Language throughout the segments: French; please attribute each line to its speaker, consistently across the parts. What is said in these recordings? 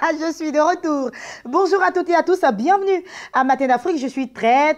Speaker 1: Je suis de retour. Bonjour à toutes et à tous, bienvenue à Matin d'Afrique. Je suis très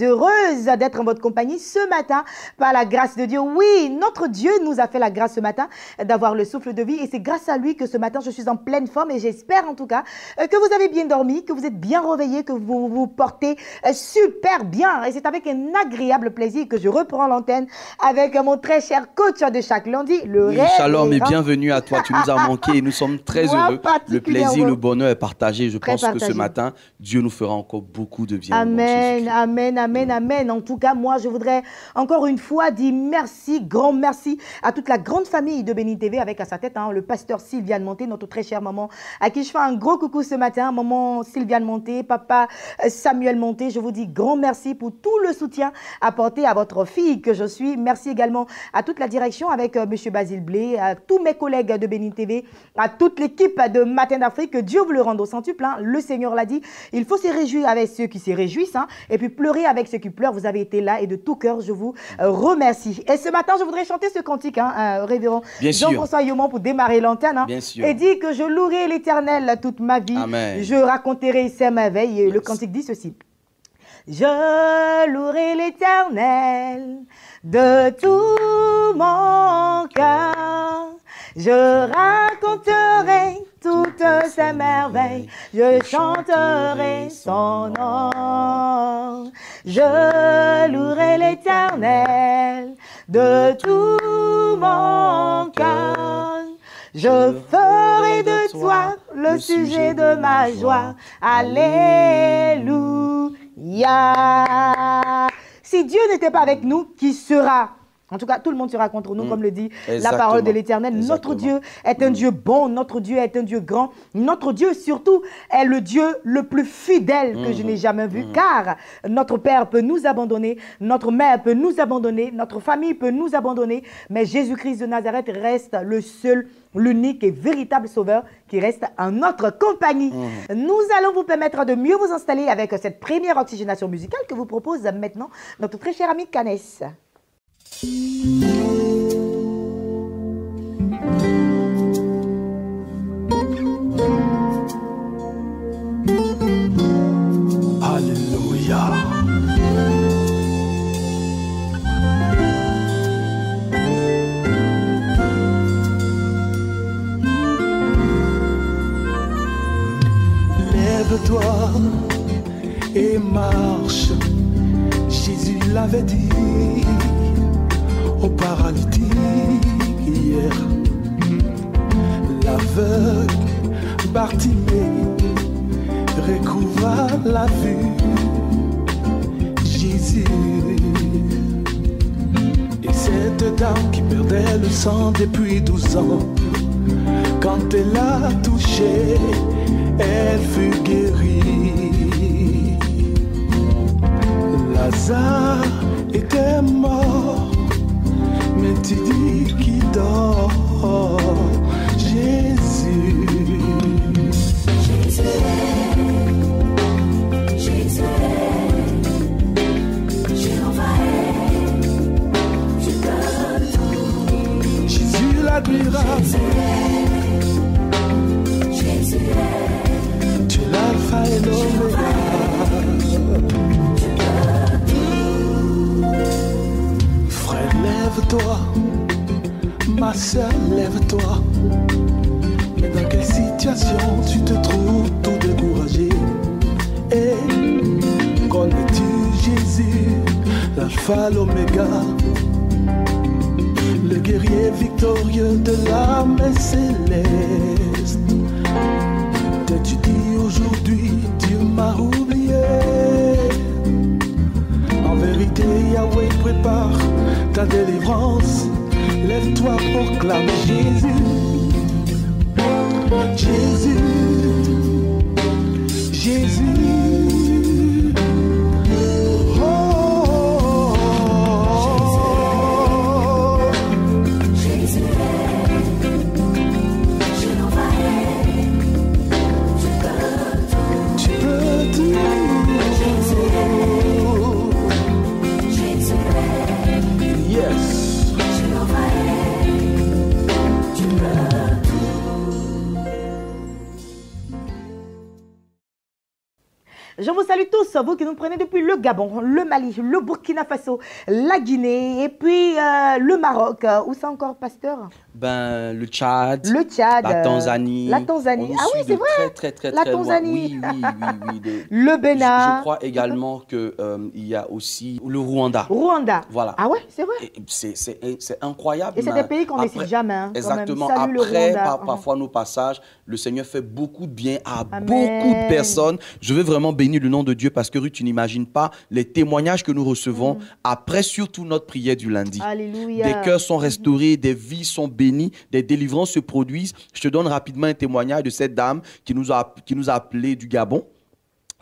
Speaker 1: heureuse d'être en votre compagnie ce matin par la grâce de Dieu. Oui, notre Dieu nous a fait la grâce ce matin d'avoir le souffle de vie et c'est grâce à lui que ce matin je suis en pleine forme et j'espère en tout cas que vous avez bien dormi, que vous êtes bien réveillés, que vous vous portez super bien. Et c'est avec un agréable plaisir que je reprends l'antenne avec mon très cher coach de chaque lundi, le
Speaker 2: oui, Shalom et bienvenue à toi. Tu nous as manqué et nous sommes très heureux. Le plaisir, le bonheur est partagé. Je pense que ce matin, Dieu nous fera encore beaucoup de bien.
Speaker 1: Amen, amen, amen, amen. En tout cas, moi, je voudrais encore une fois dire merci, grand merci à toute la grande famille de Béni TV avec à sa tête le pasteur Sylviane Monté, notre très chère maman, à qui je fais un gros coucou ce matin. Maman Sylviane Monté, papa Samuel Monté, je vous dis grand merci pour tout le soutien apporté à votre fille que je suis. Merci également à toute la direction avec monsieur Basile Blé, à tous mes collègues de Béni TV, à toute l'équipe de Matin d'Afrique, que Dieu vous le rende au centuple. Le Seigneur l'a dit, il faut se réjouir avec ceux qui se réjouissent et puis pleurer avec ceux qui pleurent. Vous avez été là et de tout cœur, je vous remercie. Et ce matin, je voudrais chanter ce cantique, révérend Jean-François Yomon, pour démarrer l'antenne. Et dit que je louerai l'Éternel toute ma vie.
Speaker 2: Amen.
Speaker 1: Je raconterai ses merveilles. Et le cantique dit ceci. Je louerai l'Éternel de tout mon cœur. Je raconterai toutes ses merveilles. Je chanterai son nom. Je louerai l'Éternel de tout mon cœur. Je ferai de toi le sujet de ma joie. Alléluia. Si Dieu n'était pas avec nous, qui sera? En tout cas, tout le monde sera contre nous, comme le dit la parole de l'Éternel. Notre Dieu est un Dieu bon, notre Dieu est un Dieu grand. Notre Dieu, surtout, est le Dieu le plus fidèle que je n'ai jamais vu. Car notre Père peut nous abandonner, notre mère peut nous abandonner, notre famille peut nous abandonner. Mais Jésus-Christ de Nazareth reste le seul, l'unique et véritable sauveur qui reste en notre compagnie. Nous allons vous permettre de mieux vous installer avec cette première oxygénation musicale que vous propose maintenant notre très cher ami Canès.
Speaker 3: Alléluia. Lève-toi et marche, Jésus l'avait dit au paralytique hier. L'aveugle Bartimée recouvra la vue. Jésus et cette dame qui perdait le sang depuis 12 ans, quand elle l'a touché, elle fut guérie. Lazare était mort, mais tu dis qu'il dort. Jésus. Jésus l'admirable. Tu es l'alpha et l'oméga. Frère, lève-toi. Ma soeur, lève-toi. Mais dans quelle situation tu te trouves tout découragé? Et connais-tu Jésus, l'alpha, l'oméga, le guerrier victorieux de l'âme céleste? T'es-tu dit aujourd'hui, Dieu m'a oublié? En vérité, Yahweh prépare ta délivrance. Lève-toi, proclame Jésus. Jésus, Jésus.
Speaker 1: tous, vous qui nous prenez depuis le Gabon, le Mali, le Burkina Faso, la Guinée et puis le Maroc. Où ça encore, pasteur?
Speaker 2: Ben, le Tchad,
Speaker 1: la
Speaker 2: Tanzanie.
Speaker 1: La Tanzanie. Ah oui, c'est vrai.
Speaker 2: Très
Speaker 1: la Tanzanie.
Speaker 2: Oui.
Speaker 1: Le Bénin.
Speaker 2: Je crois également qu'il y a aussi le Rwanda. Voilà.
Speaker 1: Ah ouais, c'est vrai.
Speaker 2: C'est incroyable.
Speaker 1: Et c'est des pays qu'on ne cite jamais. Hein,
Speaker 2: exactement.
Speaker 1: Salut,
Speaker 2: après, parfois nos passages, le Seigneur fait beaucoup de bien à beaucoup de personnes. Je veux vraiment bénir le nom de Dieu parce que Ruth, tu n'imagines pas les témoignages que nous recevons après surtout notre prière du lundi.
Speaker 1: Alléluia.
Speaker 2: Des cœurs sont restaurés, des vies sont bénies, des délivrances se produisent. Je te donne rapidement un témoignage de cette dame qui nous a appelé du Gabon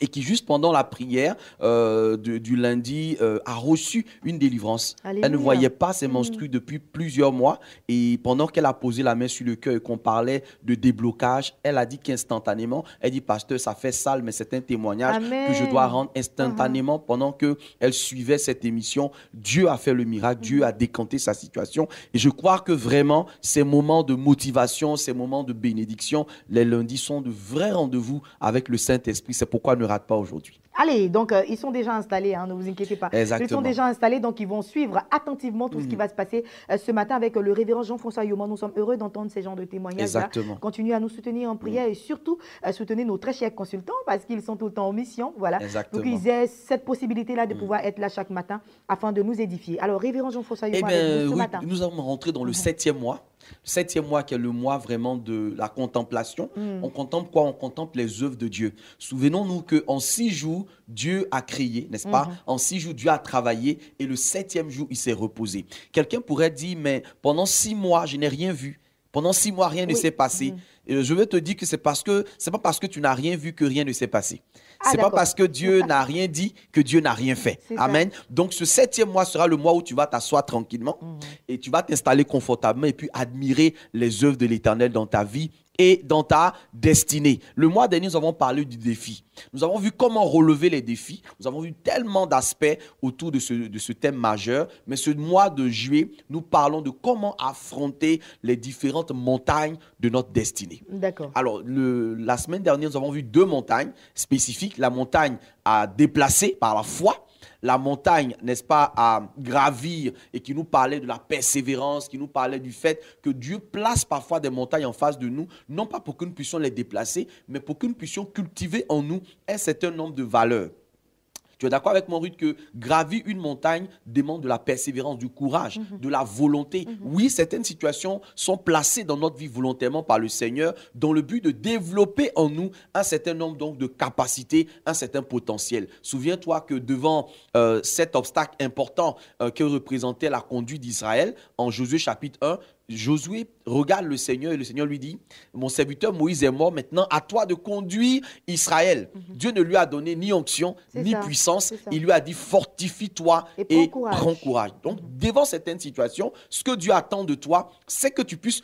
Speaker 2: et qui, juste pendant la prière du lundi, a reçu une délivrance. Alléluia. Elle ne voyait pas ses menstrues depuis plusieurs mois. Et pendant qu'elle a posé la main sur le cœur et qu'on parlait de déblocage, elle a dit qu'instantanément, elle dit, pasteur, ça fait sale, mais c'est un témoignage que je dois rendre instantanément. Pendant qu'elle suivait cette émission, Dieu a fait le miracle, Dieu a décanté sa situation. Et je crois que vraiment, ces moments de motivation, ces moments de bénédiction, les lundis sont de vrais rendez-vous avec le Saint-Esprit. C'est pourquoi ne rate pas aujourd'hui.
Speaker 1: Allez, donc ils sont déjà installés, hein, ne vous inquiétez pas.
Speaker 2: Exactement.
Speaker 1: Ils sont déjà installés, donc ils vont suivre attentivement tout ce qui va se passer ce matin avec le révérend Jean-François Yoma. Nous sommes heureux d'entendre ces genres de témoignages.
Speaker 2: Exactement.
Speaker 1: Continuez à nous soutenir en prière et surtout soutenez nos très chers consultants parce qu'ils sont tout le temps en mission. Voilà.
Speaker 2: Exactement.
Speaker 1: Donc ils aient cette possibilité-là de pouvoir être là chaque matin afin de nous édifier. Alors, révérend Jean-François Yoma, ce matin.
Speaker 2: Nous sommes rentrés dans le 7e mois. Le 7e mois qui est le mois vraiment de la contemplation. On contemple quoi? On contemple les œuvres de Dieu. Souvenons-nous qu'en 6 jours, Dieu a créé, n'est-ce pas? En 6 jours, Dieu a travaillé et le 7e jour, il s'est reposé. Quelqu'un pourrait dire, mais pendant 6 mois, je n'ai rien vu. Pendant 6 mois, rien ne s'est passé. Et je veux te dire que c'est pas parce que tu n'as rien vu que rien ne s'est passé. C'est pas parce que Dieu n'a rien dit que Dieu n'a rien fait. Amen. Donc ce 7e mois sera le mois où tu vas t'asseoir tranquillement et tu vas t'installer confortablement et puis admirer les œuvres de l'Éternel dans ta vie et dans ta destinée. Le mois dernier, nous avons parlé du défi. Nous avons vu comment relever les défis. Nous avons vu tellement d'aspects autour de ce thème majeur. Mais ce mois de juillet, nous parlons de comment affronter les différentes montagnes de notre destinée.
Speaker 1: D'accord.
Speaker 2: Alors, la semaine dernière, nous avons vu 2 montagnes spécifiques. La montagne à déplacer par la foi. La montagne, n'est-ce pas, à gravir et qui nous parlait de la persévérance, qui nous parlait du fait que Dieu place parfois des montagnes en face de nous, non pas pour que nous puissions les déplacer, mais pour que nous puissions cultiver en nous un certain nombre de valeurs. Tu es d'accord avec moi, Ruth, que gravir une montagne demande de la persévérance, du courage, de la volonté. Oui, certaines situations sont placées dans notre vie volontairement par le Seigneur dans le but de développer en nous un certain nombre donc, de capacités, un certain potentiel. Souviens-toi que devant cet obstacle important que représentait la conduite d'Israël, en Josué chapitre 1, Josué regarde le Seigneur et le Seigneur lui dit, mon serviteur Moïse est mort, maintenant à toi de conduire Israël. Dieu ne lui a donné ni onction, ni puissance. Il lui a dit, fortifie-toi et prends courage. Donc, devant certaines situations, ce que Dieu attend de toi, c'est que tu puisses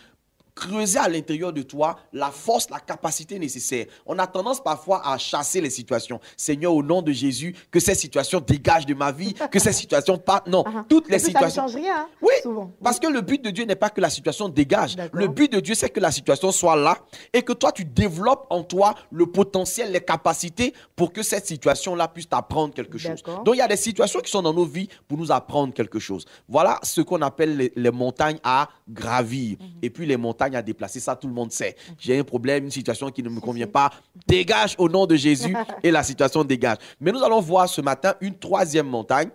Speaker 2: creuser à l'intérieur de toi la force, la capacité nécessaire. On a tendance parfois à chasser les situations. Seigneur, au nom de Jésus, que ces situations dégagent de ma vie, que ces situations partent. Non, toutes les situations.
Speaker 1: Ça ne change rien,
Speaker 2: oui,
Speaker 1: souvent.
Speaker 2: Parce que le but de Dieu n'est pas que la situation dégage. Le but de Dieu, c'est que la situation soit là et que toi, tu développes en toi le potentiel, les capacités pour que cette situation-là puisse t'apprendre quelque chose. Donc, il y a des situations qui sont dans nos vies pour nous apprendre quelque chose. Voilà ce qu'on appelle les montagnes à gravir. Et puis, les montagnes à déplacer, ça tout le monde sait. J'ai un problème, une situation qui ne me convient pas, dégage au nom de Jésus et la situation dégage. Mais nous allons voir ce matin une 3e montagne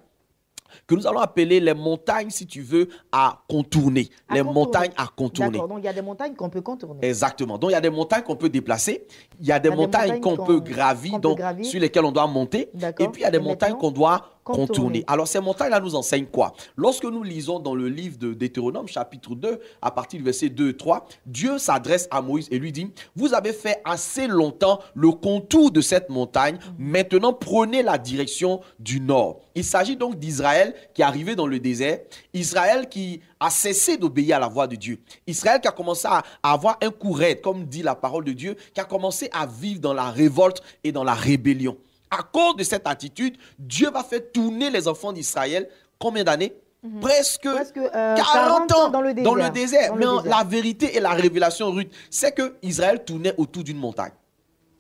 Speaker 2: que nous allons appeler les montagnes, si tu veux, à contourner. Montagnes à contourner.
Speaker 1: D'accord, donc il y a des montagnes qu'on peut contourner.
Speaker 2: Exactement. Donc il y a des montagnes qu'on peut déplacer, il y a des montagnes qu'on peut gravir, sur lesquelles on doit monter, et puis il y a des montagnes qu'on doit contourner. Alors ces montagnes-là nous enseignent quoi? Lorsque nous lisons dans le livre de Deutéronome, chapitre 2, à partir du verset 2 et 3, Dieu s'adresse à Moïse et lui dit, vous avez fait assez longtemps le contour de cette montagne, maintenant prenez la direction du nord. Il s'agit donc d'Israël qui est arrivé dans le désert, Israël qui a cessé d'obéir à la voix de Dieu. Israël qui a commencé à avoir un coup raide, comme dit la parole de Dieu, qui a commencé à vivre dans la révolte et dans la rébellion. À cause de cette attitude, Dieu va faire tourner les enfants d'Israël combien d'années? Presque 40 ans dans le désert. Mais la vérité et la révélation, Ruth, c'est que Israël tournait autour d'une montagne.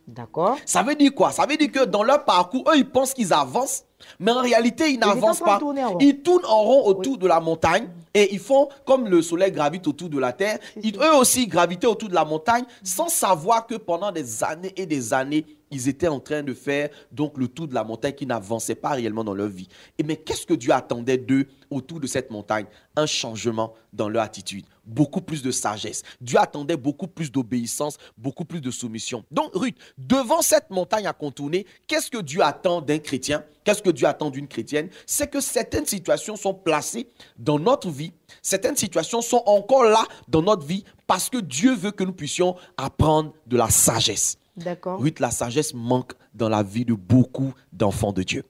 Speaker 1: D'accord.
Speaker 2: Ça veut dire quoi? Ça veut dire que dans leur parcours, eux, ils pensent qu'ils avancent, mais en réalité, ils n'avancent pas. Ils tournent en rond autour de la montagne et ils font comme le soleil gravite autour de la terre. Eux aussi gravitaient autour de la montagne sans savoir que pendant des années et des années, ils étaient en train de faire donc le tour de la montagne qui n'avançait pas réellement dans leur vie. Et mais qu'est-ce que Dieu attendait d'eux autour de cette montagne? Un changement dans leur attitude, beaucoup plus de sagesse. Dieu attendait beaucoup plus d'obéissance, beaucoup plus de soumission. Donc Ruth, devant cette montagne à contourner, qu'est-ce que Dieu attend d'un chrétien? Qu'est-ce que Dieu attend d'une chrétienne? C'est que certaines situations sont placées dans notre vie, certaines situations sont encore là dans notre vie parce que Dieu veut que nous puissions apprendre de la sagesse.
Speaker 1: D'accord.
Speaker 2: Ruth, la sagesse manque dans la vie de beaucoup d'enfants de Dieu.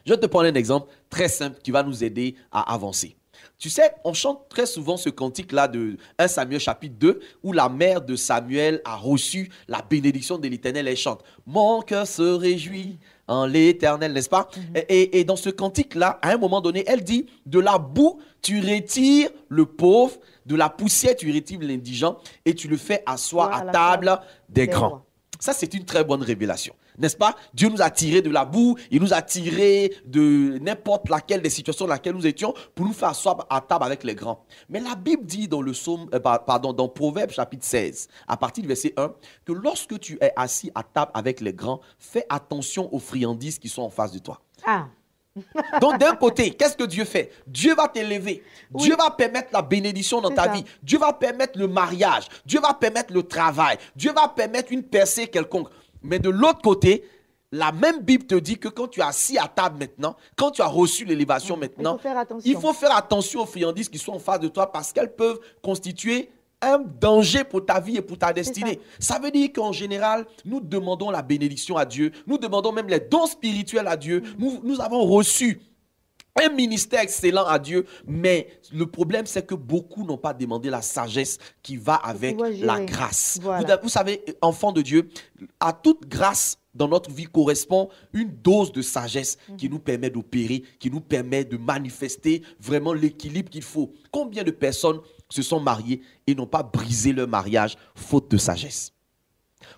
Speaker 2: Je vais te prendre un exemple très simple qui va nous aider à avancer. Tu sais, on chante très souvent ce cantique-là de 1 Samuel chapitre 2 où la mère de Samuel a reçu la bénédiction de l'Éternel. Elle chante « Mon cœur se réjouit en l'Éternel », n'est-ce pas? Et dans ce cantique-là, à un moment donné, elle dit « De la boue, tu retires le pauvre, de la poussière, tu retires l'indigent et tu le fais asseoir à table des grands. » Ça, c'est une très bonne révélation, n'est-ce pas? Dieu nous a tirés de la boue, il nous a tirés de n'importe laquelle des situations dans lesquelles nous étions pour nous faire asseoir à table avec les grands. Mais la Bible dit dans le dans Proverbes chapitre 16, à partir du verset 1, que lorsque tu es assis à table avec les grands, fais attention aux friandises qui sont en face de toi.
Speaker 1: Ah.
Speaker 2: Donc d'un côté, qu'est-ce que Dieu fait? Dieu va t'élever. Oui. Dieu va permettre la bénédiction dans ta vie. Dieu va permettre le mariage. Dieu va permettre le travail. Dieu va permettre une percée quelconque. Mais de l'autre côté, la même Bible te dit que quand tu es assis à table maintenant, quand tu as reçu l'élévation maintenant, il faut faire attention aux friandises qui sont en face de toi parce qu'elles peuvent constituer un danger pour ta vie et pour ta destinée. Ça veut dire qu'en général, nous demandons la bénédiction à Dieu. Nous demandons même les dons spirituels à Dieu. Nous avons reçu un ministère excellent à Dieu. Mais le problème, c'est que beaucoup n'ont pas demandé la sagesse qui va avec la grâce. Voilà. Vous savez, enfants de Dieu, à toute grâce dans notre vie correspond une dose de sagesse qui nous permet d'opérer, qui nous permet de manifester vraiment l'équilibre qu'il faut. Combien de personnes se sont mariées et n'ont pas brisé leur mariage faute de sagesse?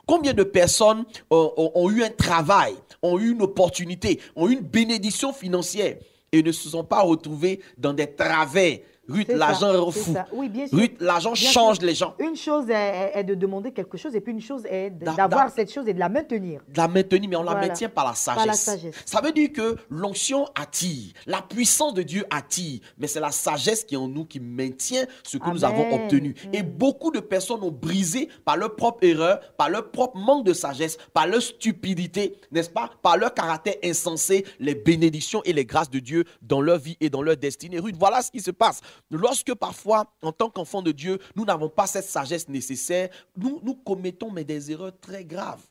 Speaker 2: Combien de personnes ont eu un travail, ont eu une opportunité, ont eu une bénédiction financière et ne se sont pas retrouvées dans des travers? Ruth, l'argent rend fou. Oui, bien sûr. Ruth, l'argent change les gens.
Speaker 1: Une chose est de demander quelque chose et puis une chose est d'avoir cette chose et de la maintenir.
Speaker 2: De la maintenir, mais on la maintient par la sagesse. Par la sagesse. Ça veut dire que l'onction attire, la puissance de Dieu attire, mais c'est la sagesse qui est en nous qui maintient ce que nous avons obtenu. Et beaucoup de personnes ont brisé par leur propre erreur, par leur propre manque de sagesse, par leur stupidité, n'est-ce pas? Par leur caractère insensé, les bénédictions et les grâces de Dieu dans leur vie et dans leur destinée. Ruth, voilà ce qui se passe. Lorsque parfois, en tant qu'enfants de Dieu, nous n'avons pas cette sagesse nécessaire, nous commettons des erreurs très graves.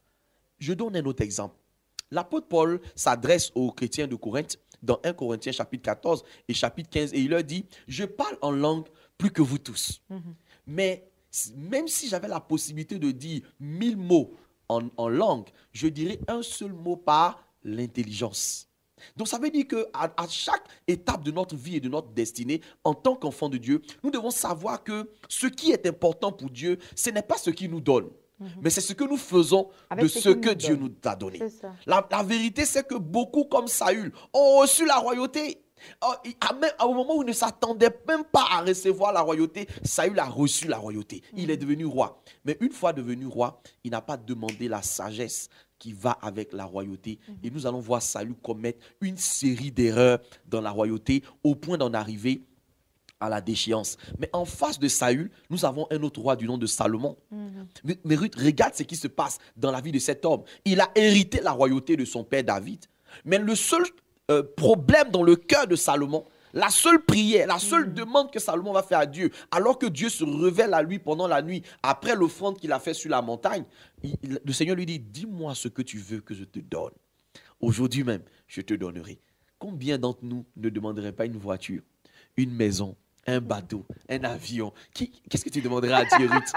Speaker 2: Je donne un autre exemple. L'apôtre Paul s'adresse aux chrétiens de Corinthe dans 1 Corinthiens chapitre 14 et chapitre 15 et il leur dit « Je parle en langue plus que vous tous. Mais même si j'avais la possibilité de dire 1000 mots en langue, je dirais un seul mot par l'intelligence. » Donc ça veut dire qu'à chaque étape de notre vie et de notre destinée, en tant qu'enfant de Dieu, nous devons savoir que ce qui est important pour Dieu, ce n'est pas ce qu'il nous donne, mais c'est ce que nous faisons de ce que Dieu nous a donné. La vérité, c'est que beaucoup comme Saül ont reçu la royauté. Au moment où il ne s'attendait même pas à recevoir la royauté, Saül a reçu la royauté. Il est devenu roi. Mais une fois devenu roi, il n'a pas demandé la sagesse qui va avec la royauté. Et nous allons voir Saül commettre une série d'erreurs dans la royauté au point d'en arriver à la déchéance. Mais en face de Saül, nous avons un autre roi du nom de Salomon. Mais Ruth, regarde ce qui se passe dans la vie de cet homme. Il a hérité la royauté de son père David. Mais le seul problème dans le cœur de Salomon, la seule prière, la seule demande que Salomon va faire à Dieu, alors que Dieu se révèle à lui pendant la nuit, après l'offrande qu'il a fait sur la montagne, le Seigneur lui dit, dis-moi ce que tu veux que je te donne. Aujourd'hui même, je te donnerai. Combien d'entre nous ne demanderaient pas une voiture, une maison, un bateau, un avion? Qu'est-ce que tu demanderais à Dieu, Ruth?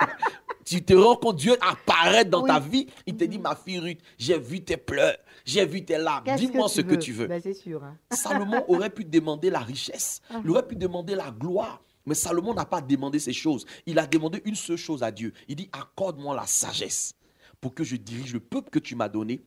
Speaker 2: Tu te rends compte, Dieu apparaît dans ta vie, il te dit, ma fille Ruth, j'ai vu tes pleurs, j'ai vu tes larmes, dis-moi ce que tu veux.
Speaker 1: Ben, c'est sûr, hein.
Speaker 2: Salomon aurait pu demander la richesse, il aurait pu demander la gloire, mais Salomon n'a pas demandé ces choses. Il a demandé une seule chose à Dieu. Il dit, accorde-moi la sagesse pour que je dirige le peuple que tu m'as donné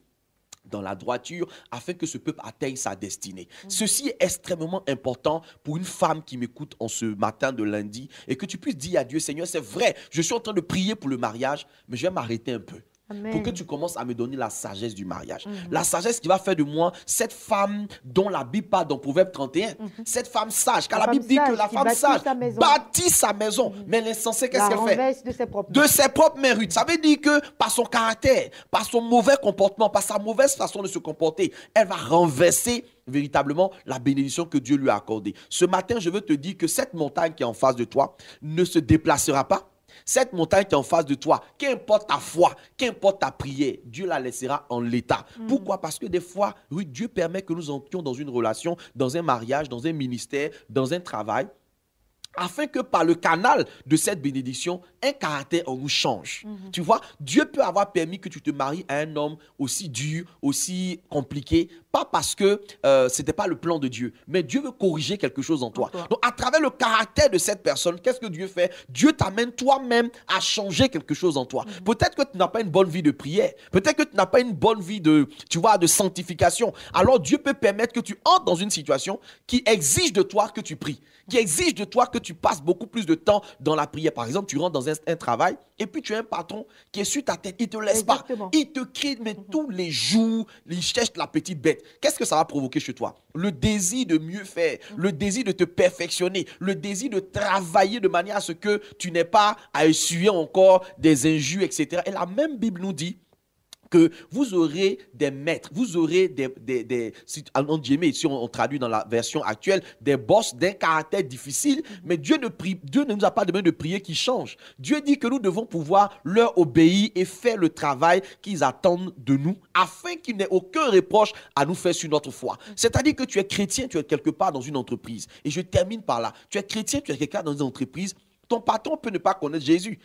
Speaker 2: dans la droiture, afin que ce peuple atteigne sa destinée. Ceci est extrêmement important pour une femme qui m'écoute en ce matin de lundi, et que tu puisses dire à Dieu, Seigneur, c'est vrai, je suis en train de prier pour le mariage, mais je vais m'arrêter un peu.
Speaker 1: Amen.
Speaker 2: Pour que tu commences à me donner la sagesse du mariage. La sagesse qui va faire de moi cette femme dont la Bible parle dans Proverbe 31. Cette femme sage. Car la Bible dit que la femme sage bâtit sa maison. Mais l'insensé, qu'est-ce qu'elle fait? De ses propres mains rudes. Ça veut dire que par son caractère, par son mauvais comportement, par sa mauvaise façon de se comporter, elle va renverser véritablement la bénédiction que Dieu lui a accordée. Ce matin, je veux te dire que cette montagne qui est en face de toi ne se déplacera pas. Cette montagne qui est en face de toi, qu'importe ta foi, qu'importe ta prière, Dieu la laissera en l'état. Pourquoi? Parce que des fois, oui, Dieu permet que nous entrions dans une relation, dans un mariage, dans un ministère, dans un travail, afin que par le canal de cette bénédiction, un caractère en nous change. Tu vois, Dieu peut avoir permis que tu te maries à un homme aussi dur, aussi compliqué, pas parce que ce n'était pas le plan de Dieu, mais Dieu veut corriger quelque chose en toi. Donc, à travers le caractère de cette personne, qu'est-ce que Dieu fait? Dieu t'amène toi-même à changer quelque chose en toi. Peut-être que tu n'as pas une bonne vie de prière, peut-être que tu n'as pas une bonne vie de, tu vois, de sanctification. Alors, Dieu peut permettre que tu entres dans une situation qui exige de toi que tu pries, qui exige de toi que tu passes beaucoup plus de temps dans la prière. Par exemple, tu rentres dans un travail et puis tu as un patron qui est sur ta tête. Il ne te laisse pas. Il te crie, mais tous les jours, il cherche la petite bête. Qu'est-ce que ça va provoquer chez toi? Le désir de mieux faire, le désir de te perfectionner, le désir de travailler de manière à ce que tu n'aies pas à essuyer encore des injures, etc. Et la même Bible nous dit que vous aurez des maîtres, vous aurez si on traduit dans la version actuelle, des boss d'un caractère difficile, mais Dieu ne nous a pas demandé de prier qu'ils changent. Dieu dit que nous devons pouvoir leur obéir et faire le travail qu'ils attendent de nous, afin qu'il n'ait aucun reproche à nous faire sur notre foi. C'est-à-dire que tu es chrétien, tu es quelque part dans une entreprise. Et je termine par là. Tu es chrétien, tu es quelque part dans une entreprise. Ton patron peut ne pas connaître Jésus.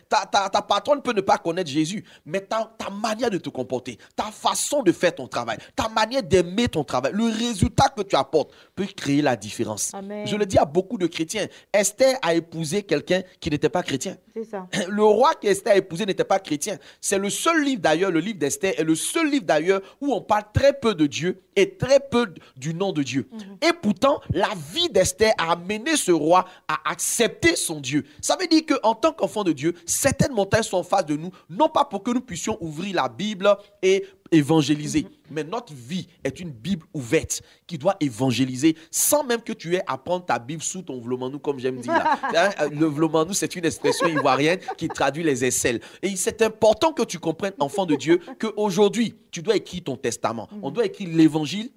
Speaker 2: Ta patronne peut ne pas connaître Jésus. Mais ta manière de te comporter, ta façon de faire ton travail, ta manière d'aimer ton travail, le résultat que tu apportes peut créer la différence. Amen. Je le dis à beaucoup de chrétiens. Esther a épousé quelqu'un qui n'était pas chrétien.
Speaker 1: C'est ça.
Speaker 2: Le roi qu'Esther a épousé n'était pas chrétien. C'est le seul livre d'ailleurs, le livre d'Esther est le seul livre d'ailleurs où on parle très peu de Dieu et très peu du nom de Dieu. Et pourtant, la vie d'Esther a amené ce roi à accepter son Dieu. Ça veut dire qu'en tant qu'enfant de Dieu, certaines montagnes sont en face de nous, non pas pour que nous puissions ouvrir la Bible et évangéliser. Mais notre vie est une Bible ouverte qui doit évangéliser sans même que tu aies à prendre ta Bible sous ton vlomanou, comme j'aime dire là. Le vlomanou, c'est une expression ivoirienne qui traduit les aisselles. Et c'est important que tu comprennes, enfant de Dieu, qu'aujourd'hui, tu dois écrire ton testament. On doit écrire l'évangile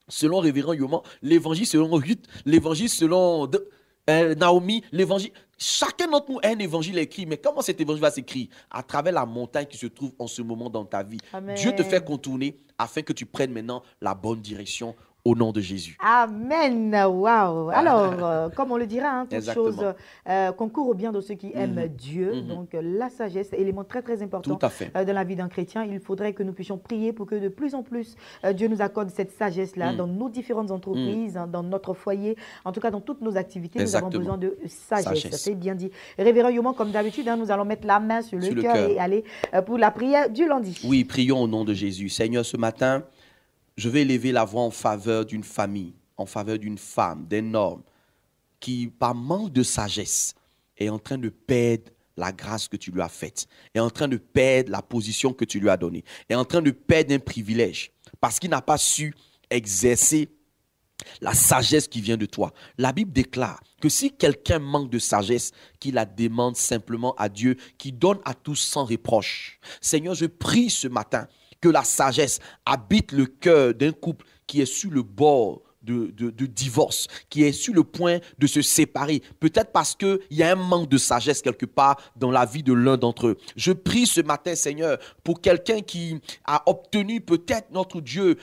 Speaker 2: selon Révérend Yoman, l'évangile selon Ruth, l'évangile selon Naomi, l'évangile. Chacun d'entre nous a un évangile écrit, mais comment cet évangile va s'écrire? À travers la montagne qui se trouve en ce moment dans ta vie. Amen. Dieu te fait contourner afin que tu prennes maintenant la bonne direction au nom de Jésus.
Speaker 1: Amen. Waouh. Alors, comme on le dira, toute chose concourt au bien de ceux qui aiment Dieu. Donc, la sagesse, élément très, très important dans la vie d'un chrétien. Il faudrait que nous puissions prier pour que de plus en plus, Dieu nous accorde cette sagesse-là dans nos différentes entreprises, dans notre foyer, en tout cas dans toutes nos activités. Nous avons besoin de sagesse. C'est bien dit. Révérend Yoman, comme d'habitude, nous allons mettre la main sur le cœur et aller pour la prière du lundi.
Speaker 2: Oui, prions au nom de Jésus. Seigneur, ce matin, je vais élever la voix en faveur d'une famille, en faveur d'une femme, d'un homme qui, par manque de sagesse, est en train de perdre la grâce que tu lui as faite, est en train de perdre la position que tu lui as donnée, est en train de perdre un privilège parce qu'il n'a pas su exercer la sagesse qui vient de toi. La Bible déclare que si quelqu'un manque de sagesse, qu'il la demande simplement à Dieu, qui donne à tous sans reproche. Seigneur, je prie ce matin que la sagesse habite le cœur d'un couple qui est sur le bord de divorce, qui est sur le point de se séparer, peut-être parce qu'il y a un manque de sagesse quelque part dans la vie de l'un d'entre eux. Je prie ce matin, Seigneur, pour quelqu'un qui a obtenu peut-être, notre Dieu,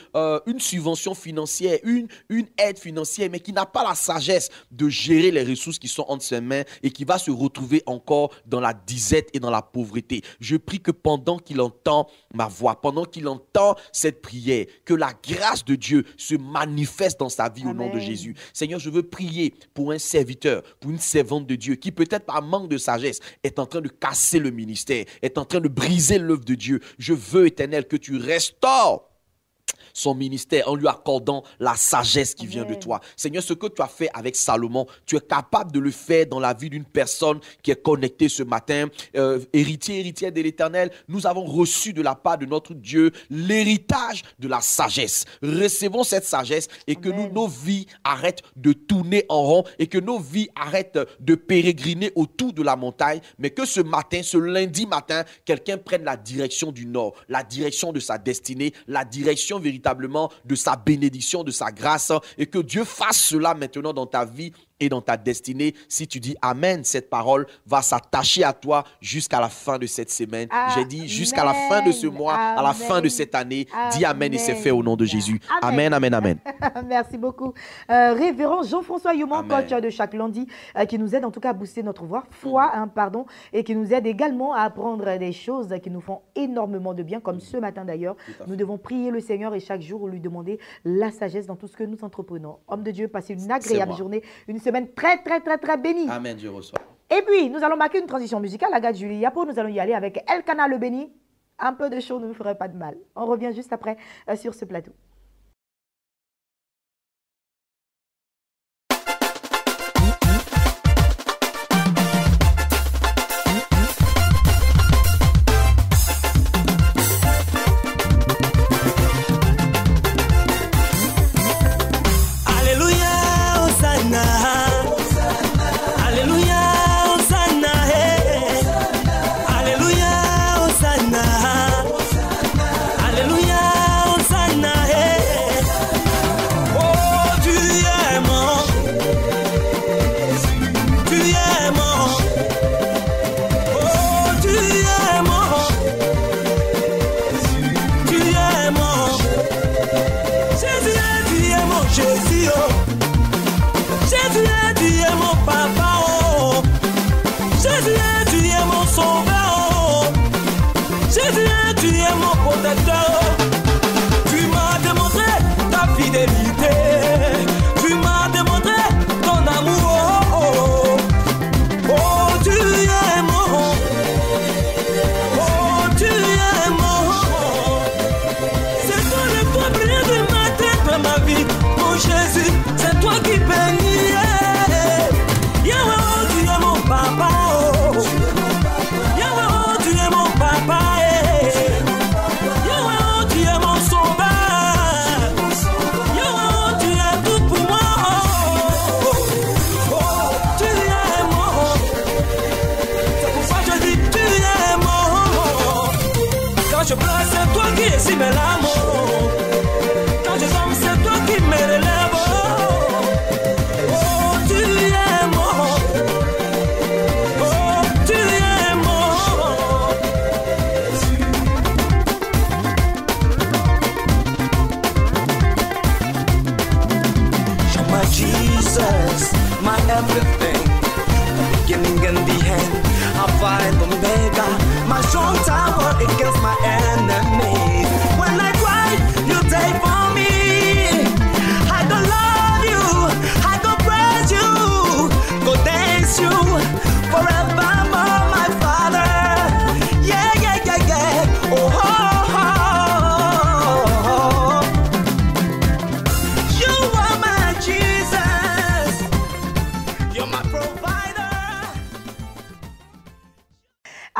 Speaker 2: une subvention financière, une aide financière, mais qui n'a pas la sagesse de gérer les ressources qui sont entre ses mains et qui va se retrouver encore dans la disette et dans la pauvreté. Je prie que pendant qu'il entend ma voix, pendant qu'il entend cette prière, que la grâce de Dieu se manifeste dans dans sa vie au nom de
Speaker 1: Amen.
Speaker 2: Jésus. Seigneur, je veux prier pour un serviteur, pour une servante de Dieu qui peut-être par manque de sagesse est en train de casser le ministère, est en train de briser l'œuvre de Dieu. Je veux, Éternel, que tu restaures son ministère en lui accordant la sagesse qui vient de toi. Seigneur, ce que tu as fait avec Salomon, tu es capable de le faire dans la vie d'une personne qui est connectée ce matin. Héritière de l'Éternel, nous avons reçu de la part de notre Dieu l'héritage de la sagesse. Recevons cette sagesse et que nos vies arrêtent de tourner en rond et que nos vies arrêtent de pérégriner autour de la montagne, mais que ce matin, ce lundi matin, quelqu'un prenne la direction du nord, la direction de sa destinée, la direction véritablement de sa bénédiction, de sa grâce, et que Dieu fasse cela maintenant dans ta vie et dans ta destinée. Si tu dis Amen, cette parole va s'attacher à toi jusqu'à la fin de cette semaine. J'ai dit jusqu'à la fin de ce mois, à la fin de cette année. Dis Amen et c'est fait au nom de Jésus. Amen, amen, amen.
Speaker 1: Merci beaucoup. Révérend Jean-François Youmon,
Speaker 2: Amen.
Speaker 1: coach de chaque lundi, qui nous aide en tout cas à booster notre foi, et qui nous aide également à apprendre des choses qui nous font énormément de bien, comme ce matin d'ailleurs. Nous devons prier le Seigneur et chaque jour lui demander la sagesse dans tout ce que nous entreprenons. Homme de Dieu, passez une agréable journée, une semaine très bénie.
Speaker 2: Amen, je reçois.
Speaker 1: Et puis, nous allons marquer une transition musicale. Agathe Julie Yapo, nous allons y aller avec Elkana le béni. Un peu de chaud ne nous ferait pas de mal. On revient juste après sur ce plateau.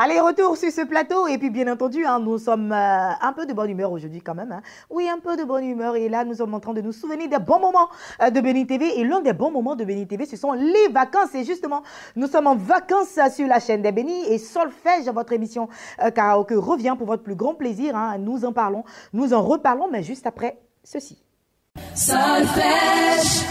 Speaker 1: Allez, retour sur ce plateau. Et puis, bien entendu, nous sommes un peu de bonne humeur aujourd'hui quand même. Oui, un peu de bonne humeur. Et là, nous sommes en train de nous souvenir des bons moments de Béni TV. Et l'un des bons moments de Béni TV, ce sont les vacances. Et justement, nous sommes en vacances sur la chaîne des Bénis. Et Solfège, votre émission karaoké, revient pour votre plus grand plaisir. Nous en parlons, nous en reparlons, mais juste après ceci.
Speaker 4: Solfège.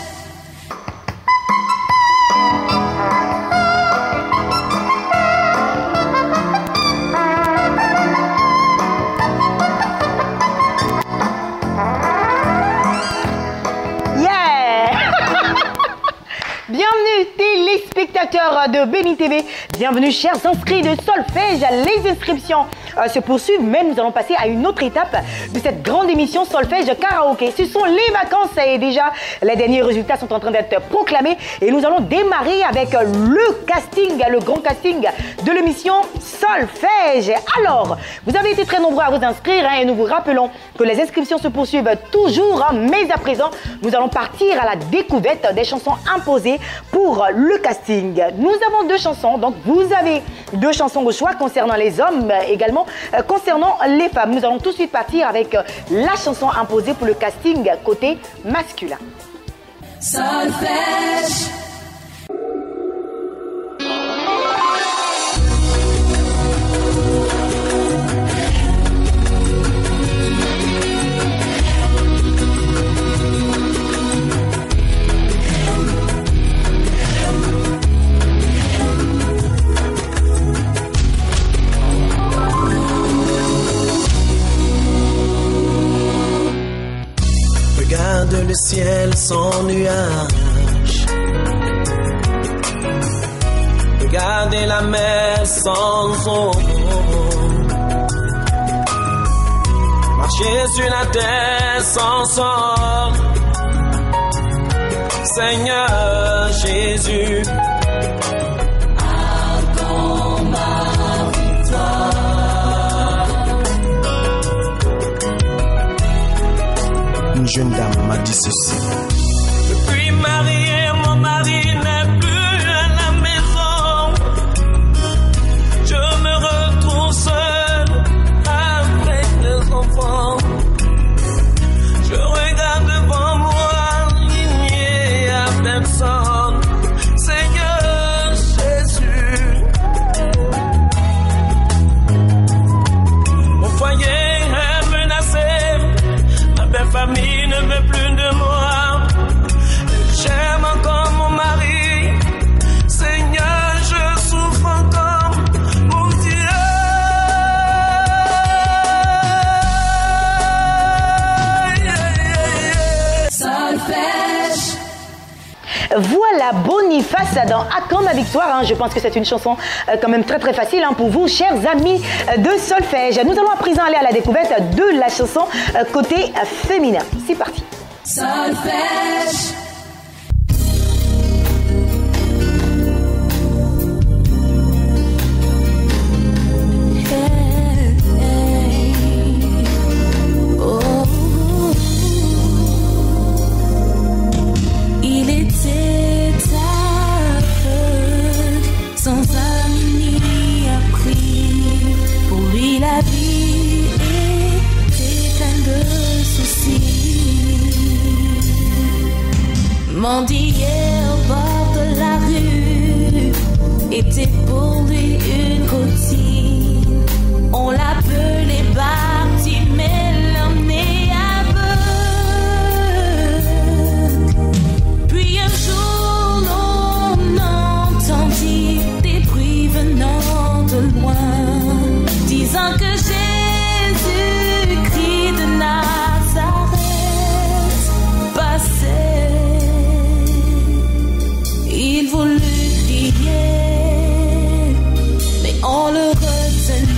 Speaker 1: Bienvenue téléspectateurs de Béni TV, bienvenue chers inscrits de Solfège. Les inscriptions se poursuivent, mais nous allons passer à une autre étape de cette grande émission Solfège Karaoké. Ce sont les vacances et déjà les derniers résultats sont en train d'être proclamés et nous allons démarrer avec le casting, le grand casting de l'émission Solfège. Alors, vous avez été très nombreux à vous inscrire et nous vous rappelons que les inscriptions se poursuivent toujours, mais à présent, nous allons partir à la découverte des chansons imposées pour le casting. Nous avons deux chansons, donc vous avez deux chansons au choix concernant les hommes, également concernant les femmes. Nous allons tout de suite partir avec la chanson imposée pour le casting côté masculin.
Speaker 4: Solfège.
Speaker 5: Regarde le ciel sans nuages. Regardez la mer sans eau. Marchez sur la terre sans sort. Seigneur Jésus, accorde ma victoire.
Speaker 3: Une jeune dame m'a dit ceci.
Speaker 5: Depuis marié, mon mari n'est plus à la maison. Je me retrouve seul avec les enfants. Je regarde devant moi, il n'y a personne. Seigneur Jésus, mon foyer est menacé, ma belle famille ne veut plus de moi. J'aime encore mon mari. Seigneur, je souffre encore, mon Dieu.
Speaker 4: Solfège.
Speaker 1: Voilà Boniface dans Accorde ma victoire. Je pense que c'est une chanson quand même très facile pour vous, chers amis de Solfège. Nous allons à présent aller à la découverte de la chanson côté féminin. C'est parti.
Speaker 4: Solfège.
Speaker 6: Il était aveugle, sans amis ni appris. Pour lui la vie était pleine de soucis. Mendier au bord de la rue était pour lui une routine. On l'appelait Bartimée, l'emmenait aveugle. Puis un jour l'on entendit des bruits venant de loin, disant que Jésus-Christ de Nazareth passait. Il voulut crier, mais on le retenait.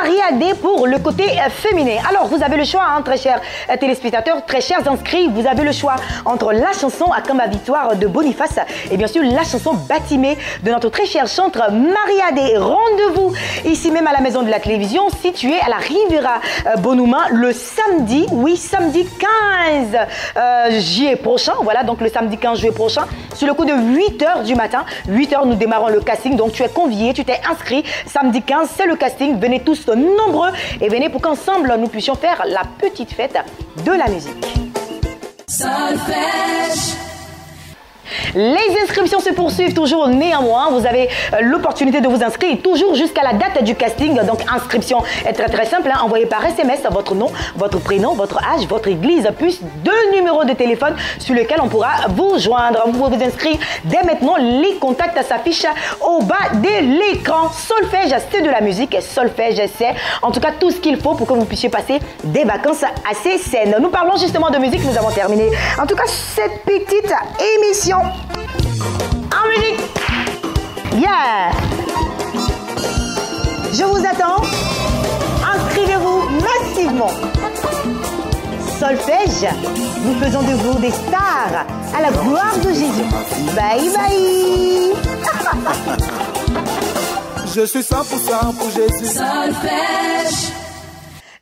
Speaker 1: Maria D pour le côté féminin. Alors, vous avez le choix, hein, très chers téléspectateurs, très chers inscrits. Vous avez le choix entre la chanson Akamba Victoire de Boniface et bien sûr la chanson Batimé de notre très chère chantre Maria D. Rendez-vous ici même à la maison de la télévision située à la Riviera Bonuma le samedi, oui, samedi 15 juillet prochain. Voilà, donc le samedi 15 juillet prochain, sur le coup de 8h du matin. 8h, nous démarrons le casting. Donc, tu es convié, tu t'es inscrit. Samedi 15, c'est le casting. Venez tous nombreux et venez pour qu'ensemble, nous puissions faire la petite fête de la musique.
Speaker 4: Solfège.
Speaker 1: Les inscriptions se poursuivent toujours néanmoins. Vous avez l'opportunité de vous inscrire toujours jusqu'à la date du casting. Donc, inscription est très simple. Hein. Envoyez par SMS votre nom, votre prénom, votre âge, votre église, plus 2 numéros de téléphone sur lesquels on pourra vous joindre. Vous pouvez vous inscrire dès maintenant. Les contacts s'affichent au bas de l'écran. Solfège, c'est de la musique. Solfège, c'est en tout cas tout ce qu'il faut pour que vous puissiez passer des vacances assez saines. Nous parlons justement de musique. Nous avons terminé en tout cas cette petite émission. En musique. Yeah. Je vous attends. Inscrivez-vous massivement. Solfège, nous faisons de vous des stars à la gloire de Jésus. Bye bye.
Speaker 3: Je suis 100% pour Jésus.
Speaker 4: Solfège.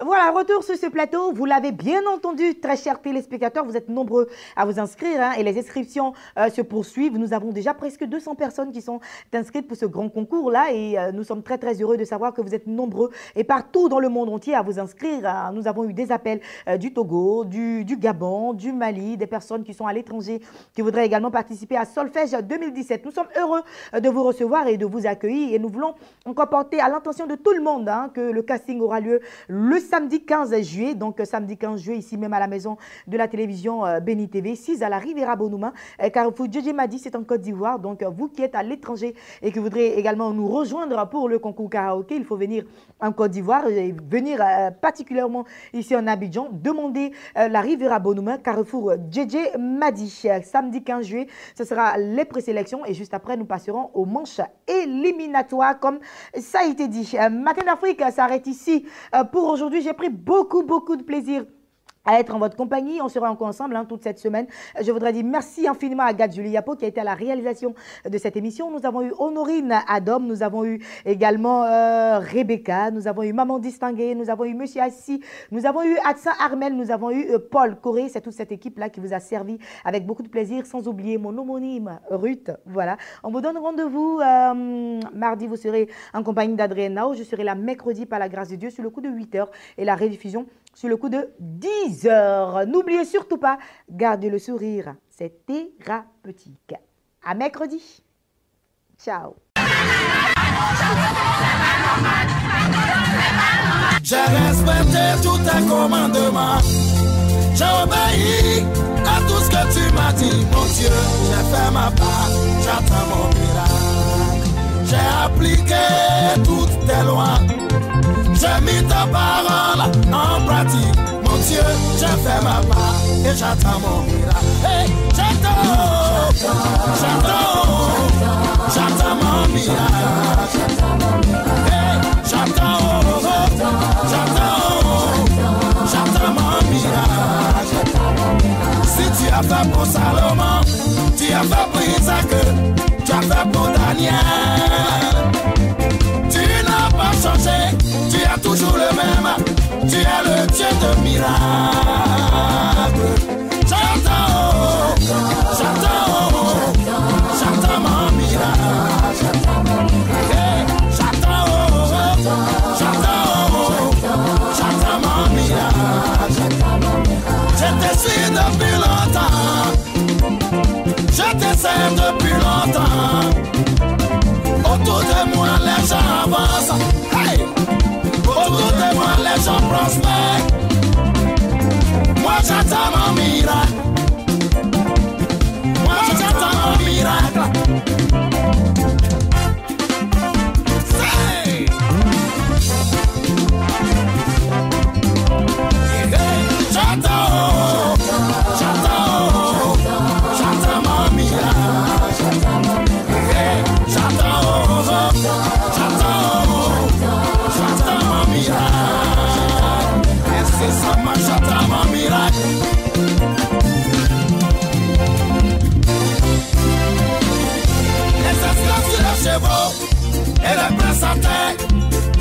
Speaker 1: Voilà, retour sur ce plateau. Vous l'avez bien entendu, très chers téléspectateurs. Vous êtes nombreux à vous inscrire hein, et les inscriptions se poursuivent. Nous avons déjà presque 200 personnes qui sont inscrites pour ce grand concours-là et nous sommes très heureux de savoir que vous êtes nombreux et partout dans le monde entier à vous inscrire. Hein. Nous avons eu des appels du Togo, du Gabon, du Mali, des personnes qui sont à l'étranger qui voudraient également participer à Solfège 2017. Nous sommes heureux de vous recevoir et de vous accueillir et nous voulons encore porter à l'intention de tout le monde hein, que le casting aura lieu le samedi 15 juillet, donc samedi 15 juillet, ici même à la maison de la télévision Béni TV, 6 à la Riviera Bonuma, Carrefour Djedje Madi, c'est en Côte d'Ivoire. Donc vous qui êtes à l'étranger et qui voudrez également nous rejoindre pour le concours karaoké, il faut venir en Côte d'Ivoire et venir particulièrement ici en Abidjan, demander la Riviera Bonuma, Carrefour Djedje Madi. Samedi 15 juillet, ce sera les présélections et juste après, nous passerons aux manches éliminatoires comme ça a été dit. Matin d'Afrique s'arrête ici pour aujourd'hui. J'ai pris beaucoup de plaisir à être en votre compagnie. On sera encore ensemble hein, toute cette semaine. Je voudrais dire merci infiniment à Gad Julie Yapo qui a été à la réalisation de cette émission. Nous avons eu Honorine Adam, nous avons eu également Rebecca, nous avons eu Maman Distinguée, nous avons eu Monsieur Assis, nous avons eu Adsa Armel, nous avons eu Paul Corée. C'est toute cette équipe-là qui vous a servi avec beaucoup de plaisir, sans oublier mon homonyme Ruth. Voilà. On vous donne rendez-vous mardi, vous serez en compagnie d'Adrien Nao. Je serai là mercredi par la grâce de Dieu sur le coup de 8h et la rediffusion sur le coup de 10h. N'oubliez surtout pas, gardez le sourire. C'est thérapeutique. À mercredi. Ciao.
Speaker 3: J'ai respecté tous tes commandements. J'ai obéi à tout ce que tu m'as dit, mon Dieu. J'ai fait ma part, j'attends mon miracle. J'ai appliqué toutes tes lois. J'ai mis ta parole en pratique, mon Dieu, j'ai fait ma part et j'attends mon miracle. Hey, j'attends mon miracle. Hey, j'attends mon miracle. Si tu as fait pour Salomon, tu as fait pour Isaac, tu as fait pour Daniel. Tu n'as pas changé, tu es toujours le même, tu es le Dieu de miracles. J'attends mon miracle. Hey, j'attends mon miracle. Je te suis depuis longtemps, je te sers depuis longtemps. Autour de moi les gens avancent, hey! Autour de moi les gens prospèrent. Moi j'attends mon miracle. Moi j'attends mon miracle. Hey! J'attends mon miracle. J'attends mon miracle.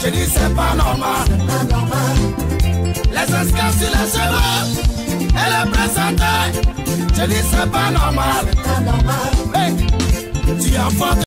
Speaker 3: Je dis c'est pas normal. Les esclaves sur les chevaux et les présentations. Je dis c'est pas normal. Hey, tu as